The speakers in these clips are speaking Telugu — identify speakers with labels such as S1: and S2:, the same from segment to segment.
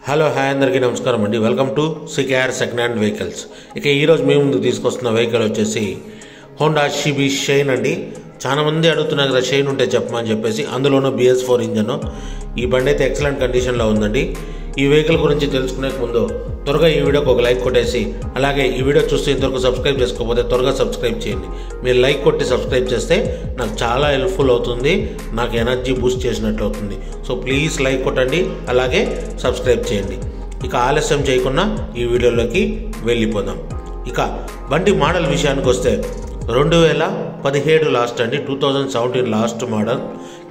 S1: హలో హాయ్ అందరికీ నమస్కారం అండి. Welcome to CKR second hand vehicles. ఇక ఈరోజు మేము ముందుకు తీసుకొస్తున్న వెహికల్ వచ్చేసి హోండా సిబి షైన్ అండి. చాలా మంది అడుగుతున్నారు కదా షైన్ ఉంటే చెప్పమని చెప్పేసి, అందులోనూ BS4 ఇంజన్. ఈ బండి అయితే ఎక్సలెంట్ కండిషన్లో ఉందండి. ఈ వెహికల్ గురించి తెలుసుకునే ముందు త్వరగా ఈ వీడియోకి ఒక లైక్ కొట్టేసి, అలాగే ఈ వీడియో చూస్తే ఇంతవరకు సబ్స్క్రైబ్ చేసుకోకపోతే త్వరగా సబ్స్క్రైబ్ చేయండి. మీరు లైక్ కొట్టి సబ్స్క్రైబ్ చేస్తే నాకు చాలా హెల్ప్ఫుల్ అవుతుంది, నాకు ఎనర్జీ బూస్ట్ చేసినట్లు అవుతుంది. సో ప్లీజ్ లైక్ కొట్టండి, అలాగే సబ్స్క్రైబ్ చేయండి. ఇక ఆలస్యం చేయకుండా ఈ వీడియోలోకి వెళ్ళిపోదాం. ఇక బండి మోడల్ విషయానికి వస్తే 2017 లాస్ట్ అండి, 2017 లాస్ట్ మోడల్.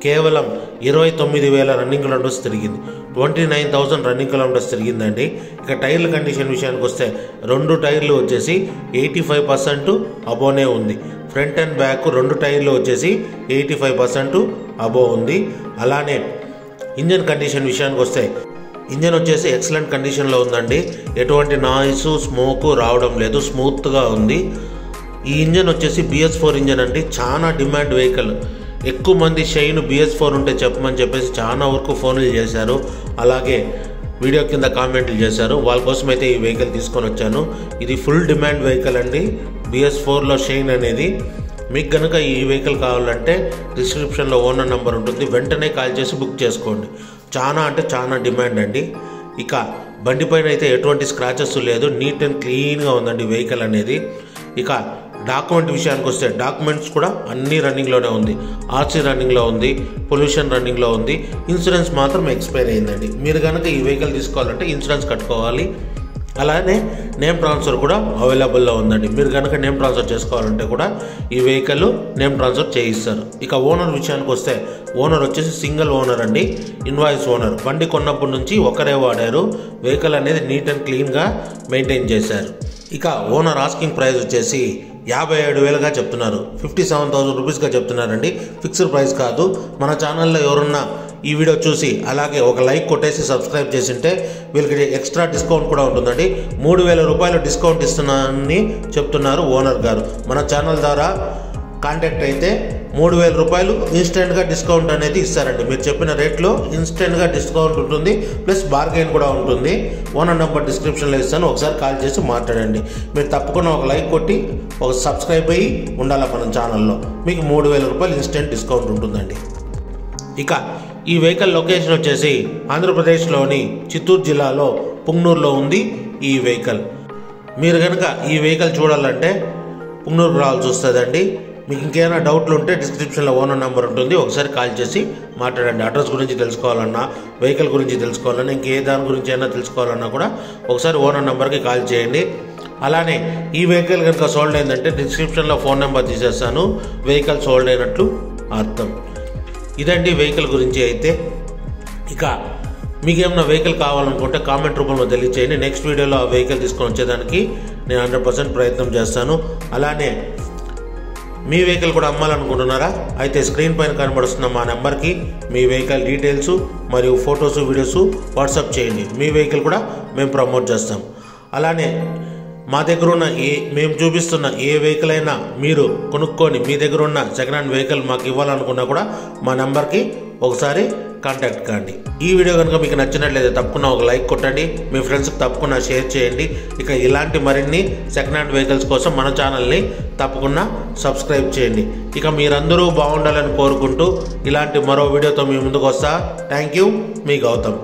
S1: కేవలం 29,000 రన్నింగ్ కిలోమీటర్స్ తిరిగింది, 29,000 రన్నింగ్ కిలోమీటర్స్ తిరిగిందండి. ఇక టైర్ల కండిషన్ విషయానికి వస్తే 2 టైర్లు వచ్చేసి 85% అబోనే ఉంది. ఫ్రంట్ అండ్ బ్యాక్ 2 టైర్లు వచ్చేసి 85% అబో ఉంది. అలానే ఇంజన్ కండిషన్ విషయానికి వస్తే ఇంజన్ వచ్చేసి ఎక్సలెంట్ కండిషన్లో ఉందండి. ఎటువంటి నాయిస్ స్మోక్ రావడం లేదు, స్మూత్గా ఉంది. ఈ ఇంజన్ వచ్చేసి BS4 ఇంజన్ అండి. చాలా డిమాండ్ వెహికల్. ఎక్కువ మంది షైన్ BS4 ఉంటే చెప్పమని చెప్పేసి చాలా వరకు ఫోన్లు చేశారు, అలాగే వీడియో కింద కామెంట్లు చేశారు. వాళ్ళ కోసం అయితే ఈ వెహికల్ తీసుకొని వచ్చాను. ఇది ఫుల్ డిమాండ్ వెహికల్ అండి, BS4లో షైన్ అనేది. మీకు కనుక ఈ వెహికల్ కావాలంటే డిస్క్రిప్షన్లో ఓనర్ నెంబర్ ఉంటుంది, వెంటనే కాల్ చేసి బుక్ చేసుకోండి. చాలా అంటే చాలా డిమాండ్ అండి. ఇక బండి పైన అయితే ఎటువంటి స్క్రాచెస్ లేదు, నీట్ అండ్ క్లీన్గా ఉందండి వెహికల్ అనేది. ఇక డాక్యుమెంట్ విషయానికి వస్తే డాక్యుమెంట్స్ కూడా అన్నీ రన్నింగ్లోనే ఉంది. RC రన్నింగ్లో ఉంది, పొల్యూషన్ రన్నింగ్లో ఉంది. ఇన్సూరెన్స్ మాత్రం ఎక్స్పైర్ అయిందండి. మీరు కనుక ఈ వెహికల్ తీసుకోవాలంటే ఇన్సూరెన్స్ కట్టుకోవాలి. అలానే నేమ్ ట్రాన్స్ఫర్ కూడా అవైలబుల్లో ఉందండి. మీరు కనుక నేమ్ ట్రాన్స్ఫర్ చేసుకోవాలంటే కూడా ఈ వెహికల్ నేమ్ ట్రాన్స్ఫర్ చేయిస్తారు. ఇక ఓనర్ విషయానికి వస్తే ఓనర్ వచ్చేసి సింగిల్ ఓనర్ అండి, ఇన్వాయిస్ ఓనర్. బండి కొన్నప్పటి నుంచి ఒకరే వాడారు. వెహికల్ అనేది నీట్ అండ్ క్లీన్గా మెయింటైన్ చేశారు. ఇక ఓనర్ ఆస్కింగ్ ప్రైస్ వచ్చేసి 57,000గా చెప్తున్నారు, 57,000 రూపీస్గా చెప్తున్నారండి. ఫిక్స్డ్ ప్రైస్ కాదు. మన ఛానల్లో ఎవరున్నా ఈ వీడియో చూసి అలాగే ఒక లైక్ కొట్టేసి సబ్స్క్రైబ్ చేసింటే వీళ్ళకి ఎక్స్ట్రా డిస్కౌంట్ కూడా ఉంటుందండి. 3,000 రూపాయలు డిస్కౌంట్ ఇస్తున్నానని చెప్తున్నారు ఓనర్ గారు. మన ఛానల్ ద్వారా కాంటాక్ట్ అయితే 3,000 రూపాయలు ఇన్స్టెంట్గా డిస్కౌంట్ అనేది ఇస్తారండి. మీరు చెప్పిన రేట్లో ఇన్స్టెంట్గా డిస్కౌంట్ ఉంటుంది, ప్లస్ బార్గెన్ కూడా ఉంటుంది. ఓనర్ నెంబర్ డిస్క్రిప్షన్లో ఇస్తాను, ఒకసారి కాల్ చేసి మాట్లాడండి. మీరు తప్పకుండా ఒక లైక్ కొట్టి ఒక సబ్స్క్రైబ్ అయ్యి ఉండాలి మన ఛానల్లో. మీకు 3,000 రూపాయలు ఇన్స్టెంట్ డిస్కౌంట్ ఉంటుందండి. ఇక ఈ వెహికల్ లొకేషన్ వచ్చేసి ఆంధ్రప్రదేశ్లోని చిత్తూరు జిల్లాలో పుంగనూరులో ఉంది ఈ వెహికల్. మీరు కనుక ఈ వెహికల్ చూడాలంటే పుంగనూరు రావాల్సి వస్తుందండి. మీకు ఇంకేమైనా డౌట్లు ఉంటే డిస్క్రిప్షన్లో ఓనర్ నెంబర్ ఉంటుంది, ఒకసారి కాల్ చేసి మాట్లాడండి. అడ్రస్ గురించి తెలుసుకోవాలన్నా, వెహికల్ గురించి తెలుసుకోవాలన్నా, ఇంకే దాని గురించి అయినా తెలుసుకోవాలన్నా కూడా ఒకసారి ఓనర్ నెంబర్కి కాల్ చేయండి. అలానే ఈ వెహికల్ కనుక సోల్డ్ అయిందంటే డిస్క్రిప్షన్లో ఫోన్ నెంబర్ తీసేస్తాను, వెహికల్ సోల్డ్ అయినట్లు అర్థం. ఇదండి వెహికల్ గురించి అయితే. ఇక మీకు ఏమైనా వెహికల్ కావాలనుకుంటే కామెంట్ రూపంలో తెలియచేయండి. నెక్స్ట్ వీడియోలో ఆ వెహికల్ తీసుకొని వచ్చేదానికి నేను 100% ప్రయత్నం చేస్తాను. అలానే మీ వెహికల్ కూడా అమ్మాలనుకుంటున్నారా? అయితే స్క్రీన్ పైన కనబడుతున్న మా నెంబర్కి మీ వెహికల్ డీటెయిల్స్ మరియు ఫొటోస్ వీడియోస్ వాట్సాప్ చేయండి. మీ వెహికల్ కూడా మేము ప్రమోట్ చేస్తాం. అలానే మా దగ్గర ఉన్న మేము చూపిస్తున్న ఏ వెహికల్ అయినా మీరు కొనుక్కొని మీ దగ్గర ఉన్న సెకండ్ హ్యాండ్ వెహికల్ మాకు ఇవ్వాలనుకున్నా కూడా మా నెంబర్కి ఒకసారి కాంటాక్ట్ కాండి. ఈ వీడియో కనుక మీకు నచ్చినట్లయితే తప్పకుండా ఒక లైక్ కొట్టండి, మీ ఫ్రెండ్స్కి తప్పకుండా షేర్ చేయండి. ఇక ఇలాంటి మరిన్ని సెకండ్ హ్యాండ్ వెహికల్స్ కోసం మన ఛానల్ని తప్పకుండా సబ్స్క్రైబ్ చేయండి. ఇక మీరందరూ బాగుండాలని కోరుకుంటూ ఇలాంటి మరో వీడియోతో మీ ముందుకు వస్తా. థ్యాంక్ యూ, మీ గౌతమ్.